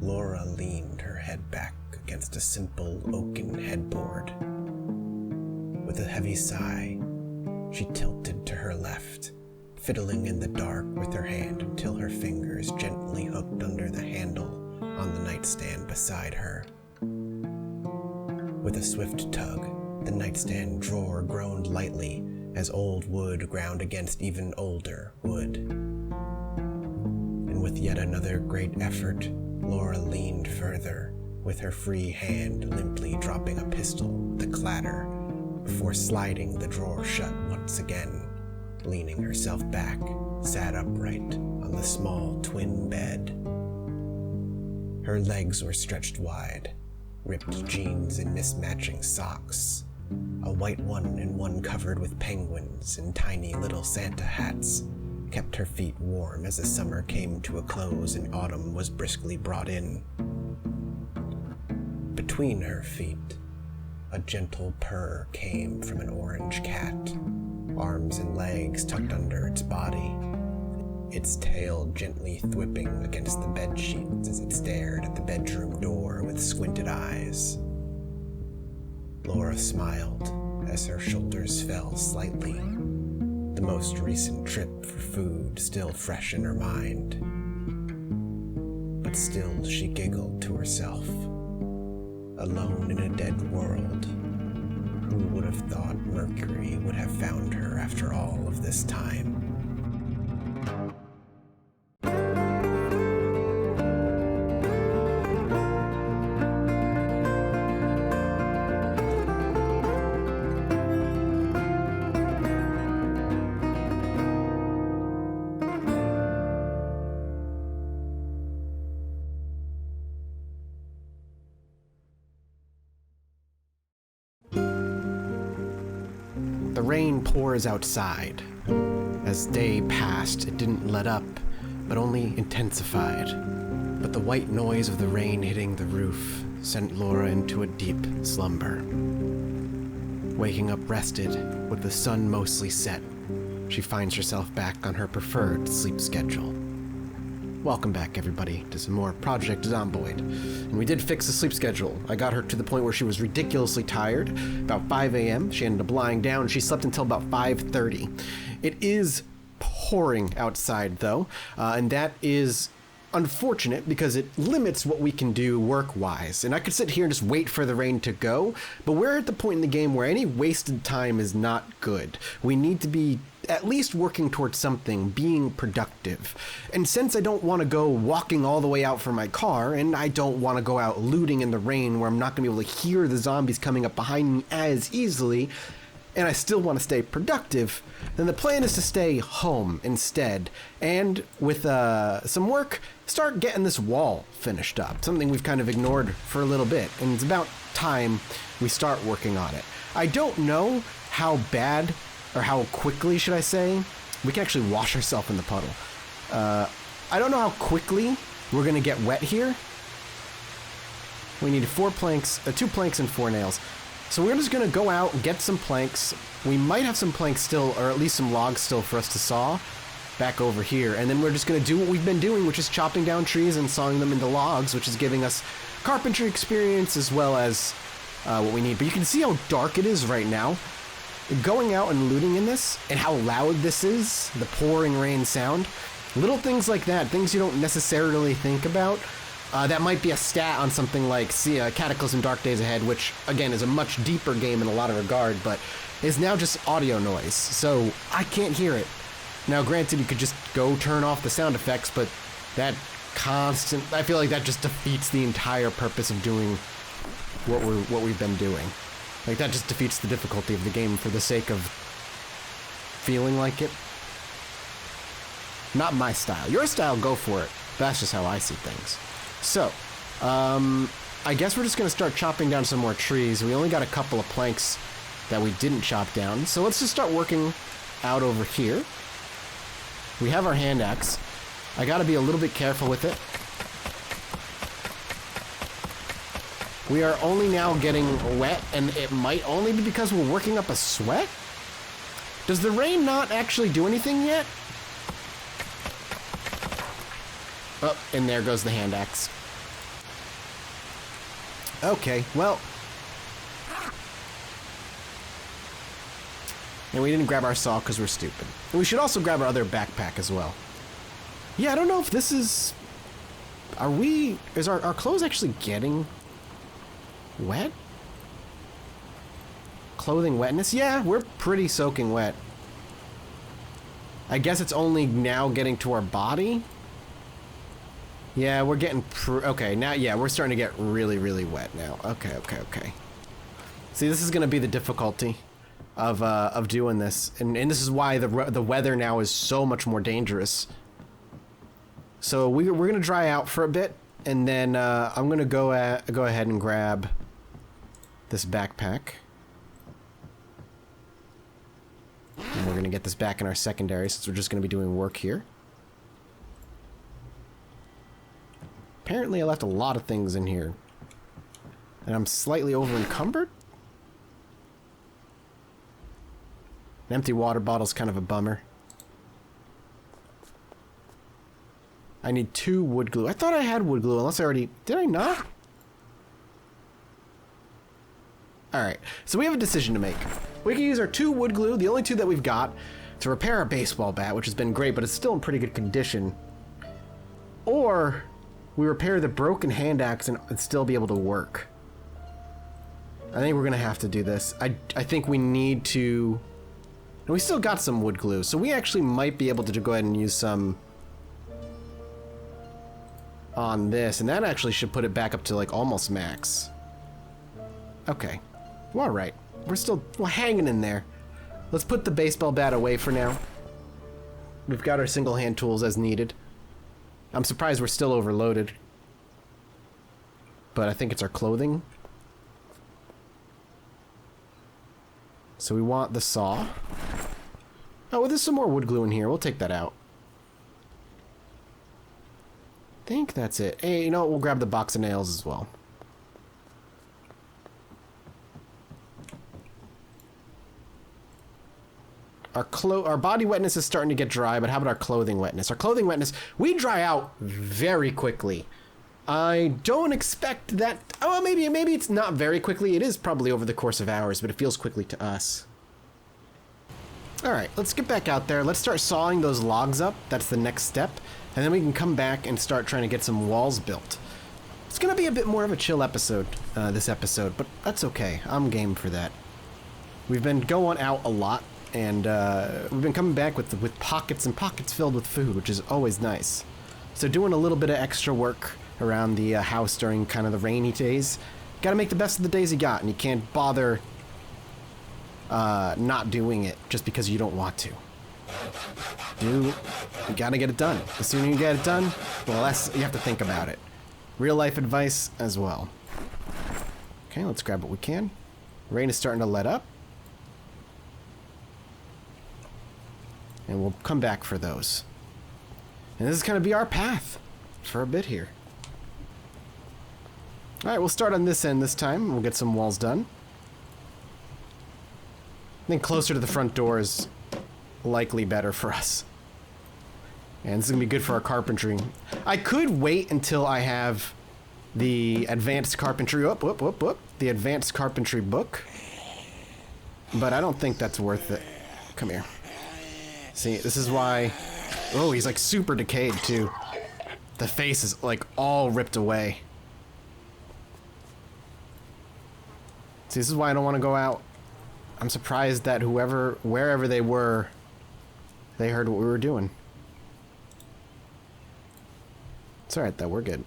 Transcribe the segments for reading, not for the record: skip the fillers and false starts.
Laura leaned her head back against a simple oaken headboard. With a heavy sigh, she tilted to her left, fiddling in the dark with her hand until her fingers gently hooked under the handle on the nightstand beside her. With a swift tug, the nightstand drawer groaned lightly as old wood ground against even older wood. And with yet another great effort, Laura leaned further, with her free hand limply dropping a pistol with a clatter, before sliding the drawer shut once again, leaning herself back, sat upright on the small twin bed. Her legs were stretched wide, ripped jeans and mismatching socks, a white one and one covered with penguins and tiny little Santa hats, kept her feet warm as the summer came to a close and autumn was briskly brought in. Between her feet, a gentle purr came from an orange cat, arms and legs tucked under its body, its tail gently thwipping against the bedsheets as it stared at the bedroom door with squinted eyes. Laura smiled as her shoulders fell slightly, the most recent trip for food still fresh in her mind. But still she giggled to herself. Alone in a dead world, who would have thought Mercury would have found her after all of this time? The rain pours outside. As day passed, it didn't let up, but only intensified. But the white noise of the rain hitting the roof sent Laura into a deep slumber. Waking up rested, with the sun mostly set, she finds herself back on her preferred sleep schedule. Welcome back, everybody, to some more Project Zomboid. And we did fix the sleep schedule. I got her to the point where she was ridiculously tired. About 5 a.m., she ended up lying down. She slept until about 5:30. It is pouring outside, though, and that is unfortunate because it limits what we can do work-wise. And I could sit here and just wait for the rain to go, but we're at the point in the game where any wasted time is not good. We need to be at least working towards something, being productive. And since I don't want to go walking all the way out for my car, and I don't want to go out looting in the rain where I'm not going to be able to hear the zombies coming up behind me as easily, and I still want to stay productive, then the plan is to stay home instead, and with some work, start getting this wall finished up, something we've kind of ignored for a little bit, and it's about time we start working on it. I don't know how bad, or how quickly, should I say, we can actually wash ourselves in the puddle. I don't know how quickly we're going to get wet here. We need 2 planks and 4 nails. So we're just going to go out and get some planks. We might have some planks still, or at least some logs still for us to saw back over here. And then we're just going to do what we've been doing, which is chopping down trees and sawing them into logs, which is giving us carpentry experience as well as what we need. But you can see how dark it is right now. Going out and looting in this, and how loud this is, the pouring rain sound, little things like that, things you don't necessarily think about, that might be a stat on something like Cataclysm Dark Days Ahead, which, again, is a much deeper game in a lot of regard, but is now just audio noise, so I can't hear it. Now, granted, you could just go turn off the sound effects, but that I feel like that just defeats the entire purpose of doing what we've been doing. Like, that just defeats the difficulty of the game for the sake of feeling like it. Not my style. Your style, go for it. That's just how I see things. So, I guess we're just going to start chopping down some more trees. We only got a couple of planks that we didn't chop down. So let's just start working out over here. We have our hand axe. I got to be a little bit careful with it. We are only now getting wet, and it might only be because we're working up a sweat? Does the rain not actually do anything yet? Oh, and there goes the hand axe. Okay, well. And we didn't grab our saw because we're stupid. And we should also grab our other backpack as well. Yeah, I don't know if this is... Is our clothes actually getting wet? Clothing wetness? Yeah, we're pretty soaking wet. I guess it's only now getting to our body? Yeah, we're getting... okay, now, yeah, we're starting to get really, really wet now. Okay. See, this is going to be the difficulty of doing this. And this is why the weather now is so much more dangerous. So we're going to dry out for a bit, and then I'm going to go ahead and grab this backpack. And we're going to get this back in our secondary, since we're just going to be doing work here. Apparently I left a lot of things in here. And I'm slightly over-encumbered? An empty water bottle's kind of a bummer. I need 2 wood glue. I thought I had wood glue, unless I already... Did I not? Alright, so we have a decision to make. We can use our 2 wood glue, the only 2 that we've got, to repair our baseball bat, which has been great, but it's still in pretty good condition. Or we repair the broken hand axe and still be able to work. I think we're gonna have to do this. I think we need to... And we still got some wood glue, so we actually might be able to go ahead and use some on this, and that actually should put it back up to like almost max. Okay, well, all right. We're hanging in there. Let's put the baseball bat away for now. We've got our single hand tools as needed. I'm surprised we're still overloaded, but I think it's our clothing. So we want the saw. Oh, well, there's some more wood glue in here. We'll take that out. I think that's it. Hey, you know what? We'll grab the box of nails as well. Our body wetness is starting to get dry, but how about our clothing wetness? Our clothing wetness, we dry out very quickly. I don't expect that... Oh, maybe it's not very quickly. It is probably over the course of hours, but it feels quickly to us. Alright, let's get back out there. Let's start sawing those logs up. That's the next step. And then we can come back and start trying to get some walls built. It's going to be a bit more of a chill episode, this episode, but that's okay. I'm game for that. We've been going out a lot, and we've been coming back with pockets and pockets filled with food, which is always nice. So doing a little bit of extra work around the house during kind of the rainy days. Got to make the best of the days you got, and you can't bother not doing it just because you don't want to. You gotta get it done. The sooner you get it done, the less you have to think about it. Real life advice as well. Okay, let's grab what we can. Rain is starting to let up. And we'll come back for those. And this is gonna be our path for a bit here. Alright, we'll start on this end this time. We'll get some walls done. I think closer to the front door is likely better for us. And this is going to be good for our carpentry. I could wait until I have the advanced carpentry... the advanced carpentry book. But I don't think that's worth it. Come here. See, this is why... Oh, he's like super decayed too. The face is like all ripped away. See, this is why I don't want to go out. I'm surprised that wherever they were, they heard what we were doing. It's alright though, we're good.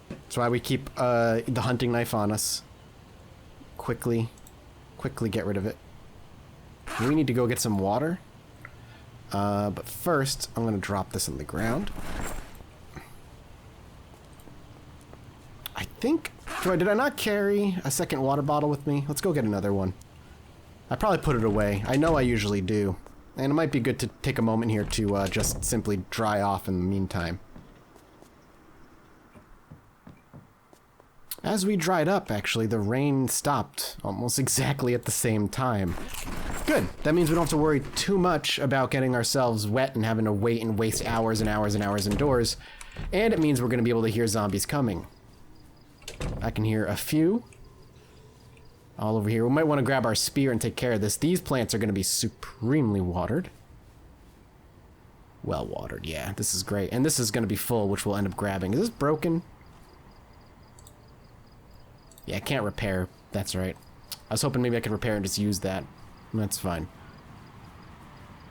That's why we keep the hunting knife on us. Quickly get rid of it. We need to go get some water. But first, I'm gonna drop this on the ground. I think... Did I not carry a second water bottle with me? Let's go get another one. I probably put it away. I know I usually do. And it might be good to take a moment here to just simply dry off in the meantime. As we dried up, actually, the rain stopped almost exactly at the same time. Good. That means we don't have to worry too much about getting ourselves wet and having to wait and waste hours and hours and hours indoors. And it means we're going to be able to hear zombies coming. I can hear a few. All over here. We might want to grab our spear and take care of this. These plants are going to be supremely watered. Well watered, yeah. This is great. And this is going to be full, which we'll end up grabbing. Is this broken? Yeah, I can't repair. That's right. I was hoping maybe I could repair and just use that. That's fine.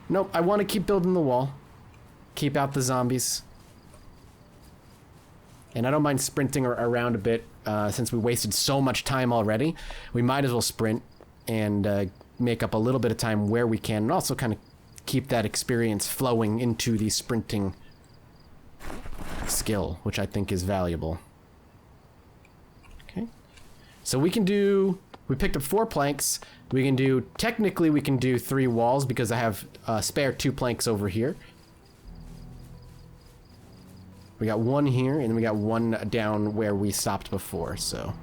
Nope, I want to keep building the wall. Keep out the zombies. And I don't mind sprinting around a bit, since we wasted so much time already. We might as well sprint and make up a little bit of time where we can, and also kind of keep that experience flowing into the sprinting skill, which I think is valuable. Okay. So we can do... We picked up 4 planks. We can do... Technically, we can do 3 walls because I have spare 2 planks over here. We got 1 here, and we got 1 down where we stopped before, so...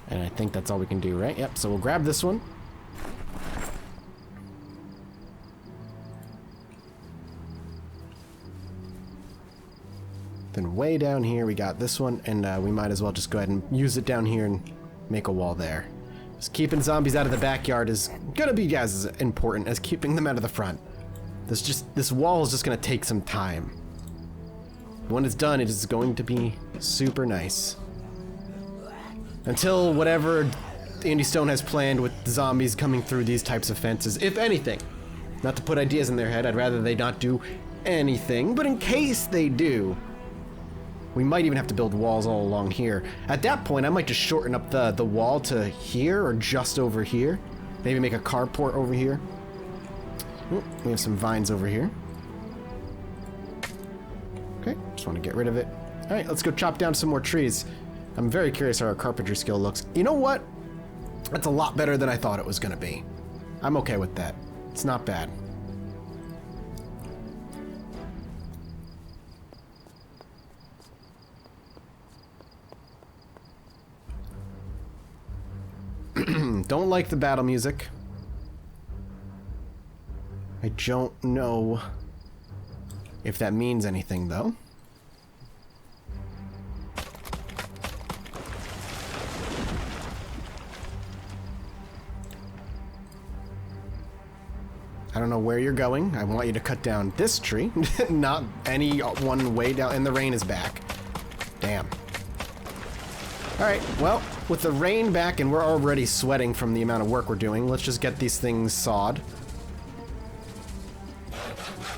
And I think that's all we can do, right? Yep, so we'll grab this one. Then way down here, we got this one, and we might as well just go ahead and use it down here and make a wall there. Just keeping zombies out of the backyard is gonna be as important as keeping them out of the front. This wall is just gonna take some time. When it's done, it is going to be super nice. Until whatever Andy Stone has planned with zombies coming through these types of fences, if anything. Not to put ideas in their head, I'd rather they not do anything, but in case they do, we might even have to build walls all along here. At that point, I might just shorten up the wall to here or just over here. Maybe make a carport over here. Ooh, we have some vines over here. Okay, just want to get rid of it. All right, let's go chop down some more trees. I'm very curious how our carpentry skill looks. You know what? That's a lot better than I thought it was going to be. I'm okay with that. It's not bad. Don't like the battle music. I don't know if that means anything, though. I don't know where you're going. I want you to cut down this tree, not any one way down, and the rain is back. Damn. Alright, well, with the rain back and we're already sweating from the amount of work we're doing, let's just get these things sawed.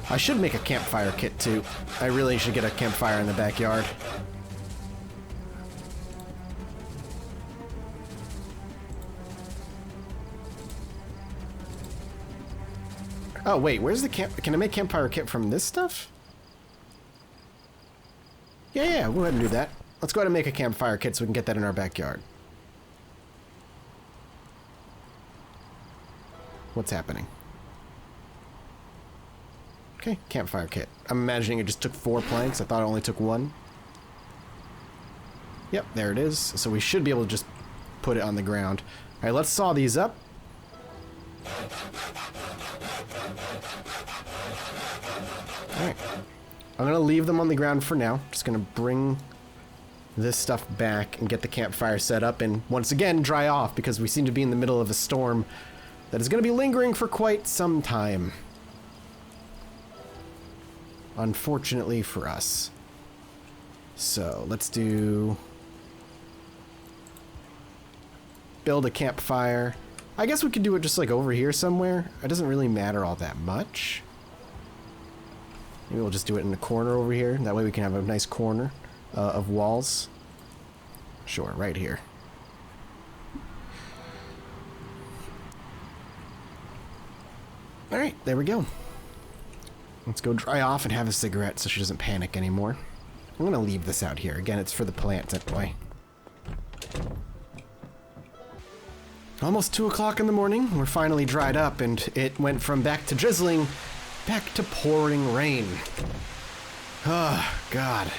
I should make a campfire kit too. I really should get a campfire in the backyard. Oh wait, where's the camp? Can I make campfire kit from this stuff? Yeah, we'll go ahead and do that. Let's go ahead and make a campfire kit so we can get that in our backyard. What's happening? Okay, campfire kit. I'm imagining it just took 4 planks. I thought it only took 1. Yep, there it is. So we should be able to just put it on the ground. All right, let's saw these up. All right. I'm gonna leave them on the ground for now. Just gonna bring this stuff back and get the campfire set up and once again dry off because we seem to be in the middle of a storm that is going to be lingering for quite some time. Unfortunately for us. So let's do... build a campfire. I guess we could do it just like over here somewhere. It doesn't really matter all that much. Maybe we'll just do it in the corner over here. That way we can have a nice corner of walls. Sure, right here. Alright, there we go. Let's go dry off and have a cigarette so she doesn't panic anymore. I'm gonna leave this out here. Again, it's for the plants anyway. Almost 2 o'clock in the morning. We're finally dried up and it went from back to drizzling back to pouring rain. Oh, God.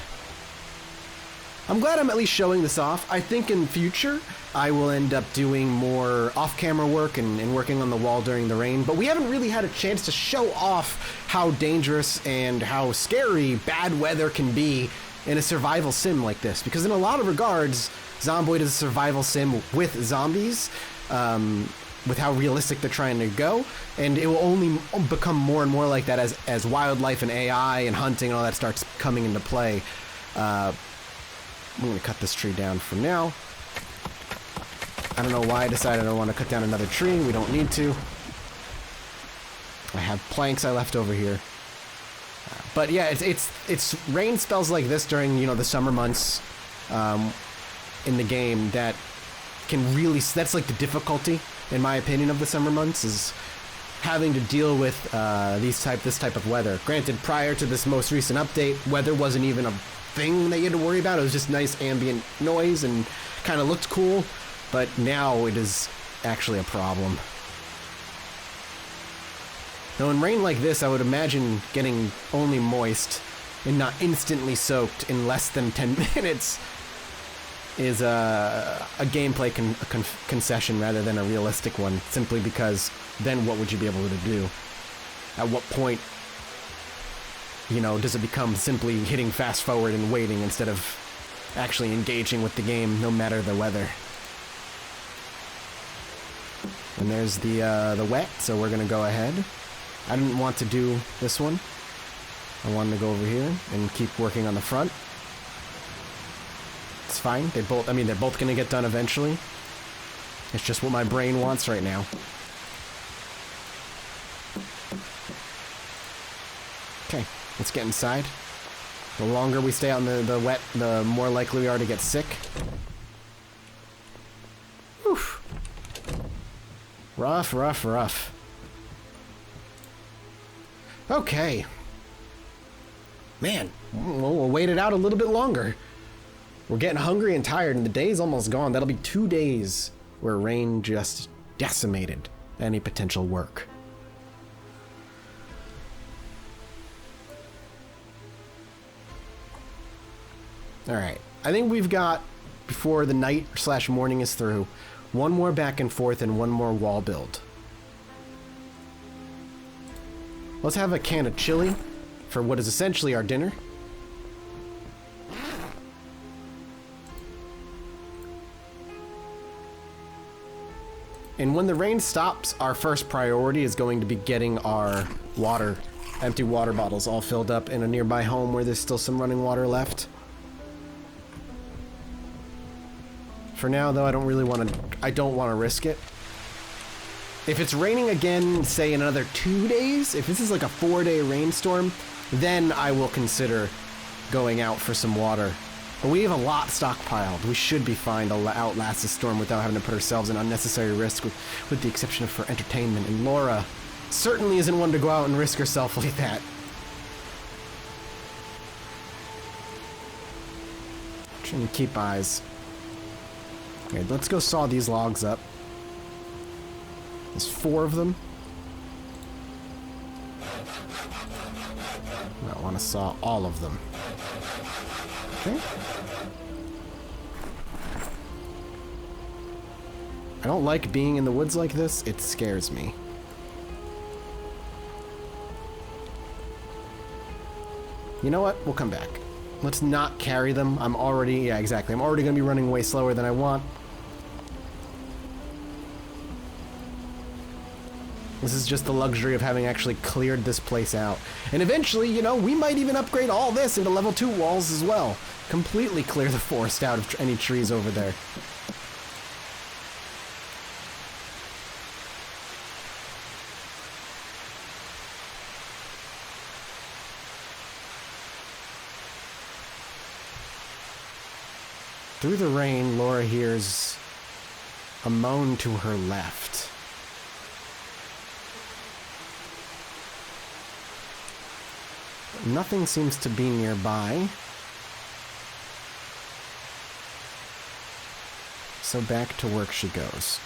I'm glad I'm at least showing this off. I think in future I will end up doing more off-camera work and working on the wall during the rain, but we haven't really had a chance to show off how dangerous and how scary bad weather can be in a survival sim like this, because in a lot of regards, Zomboid is a survival sim with zombies, with how realistic they're trying to go, and it will only become more and more like that as wildlife and AI and hunting and all that starts coming into play. I'm going to cut this tree down for now. I don't know why I decided I want to cut down another tree. We don't need to. I have planks I left over here. But yeah, it's rain spells like this during, you know, the summer months in the game that can really, that's like the difficulty, in my opinion, of the summer months, is having to deal with this type of weather. Granted, prior to this most recent update, weather wasn't even a thing that you had to worry about. It was just nice ambient noise and kind of looked cool, but now it is actually a problem. Though in rain like this, I would imagine getting only moist and not instantly soaked in less than 10 minutes is a gameplay concession rather than a realistic one, simply because then what would you be able to do? At what point, you know, does it become simply hitting fast forward and waiting instead of actually engaging with the game no matter the weather? And there's the wet, so we're gonna go ahead. I didn't want to do this one. I wanted to go over here and keep working on the front. It's fine. They're both gonna get done eventually. It's just what my brain wants right now. Okay, let's get inside. The longer we stay out in the wet, the more likely we are to get sick. Oof. Rough, rough, rough. Okay. Man, we'll wait it out a little bit longer. We're getting hungry and tired, and the day's almost gone. That'll be 2 days where rain just decimated any potential work. Alright, I think we've got, before the night/morning is through, one more back and forth and one more wall build. Let's have a can of chili for what is essentially our dinner. And when the rain stops, our first priority is going to be getting our water, empty water bottles all filled up in a nearby home where there's still some running water left. For now, though, I don't want to risk it. If it's raining again, say in another 2 days, if this is like a 4-day rainstorm, then I will consider going out for some water. But we have a lot stockpiled. We should be fine to outlast the storm without having to put ourselves in unnecessary risk, with the exception of for entertainment. And Laura certainly isn't one to go out and risk herself like that. Trying to keep eyes. Okay, let's go saw these logs up. There's 4 of them. I want to saw all of them. Okay. I don't like being in the woods like this. It scares me. You know what? We'll come back. Let's not carry them. Yeah, exactly. I'm already going to be running way slower than I want. This is just the luxury of having actually cleared this place out. And eventually, you know, we might even upgrade all this into level 2 walls as well. Completely clear the forest out of any trees over there. Through the rain, Laura hears a moan to her left. Nothing seems to be nearby. So back to work she goes.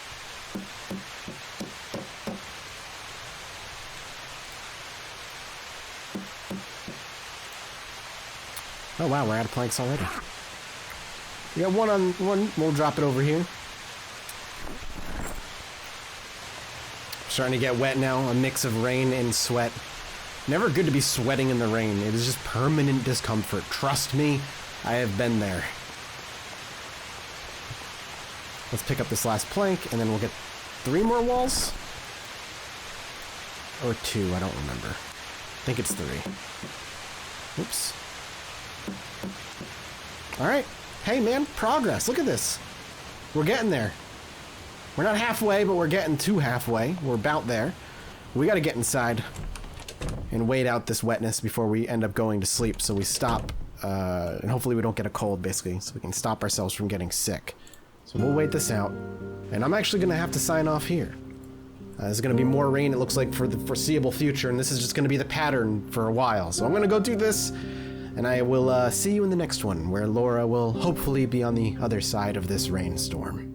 Oh wow, we're out of planks already. We got one on one. We'll drop it over here. Starting to get wet now. A mix of rain and sweat. Never good to be sweating in the rain. It is just permanent discomfort. Trust me, I have been there. Let's pick up this last plank, and then we'll get 3 more walls? Or 2, I don't remember. I think it's 3. Oops. Alright. Hey, man, progress. Look at this. We're getting there. We're not halfway, but we're getting to halfway. We're about there. We gotta get inside and wait out this wetness before we end up going to sleep, so we stop, and hopefully we don't get a cold, basically, so we can stop ourselves from getting sick. So we'll wait this out, and I'm actually gonna have to sign off here. There's gonna be more rain, it looks like, for the foreseeable future, and this is just gonna be the pattern for a while. So I'm gonna go do this, and I will see you in the next one, where Laura will hopefully be on the other side of this rainstorm.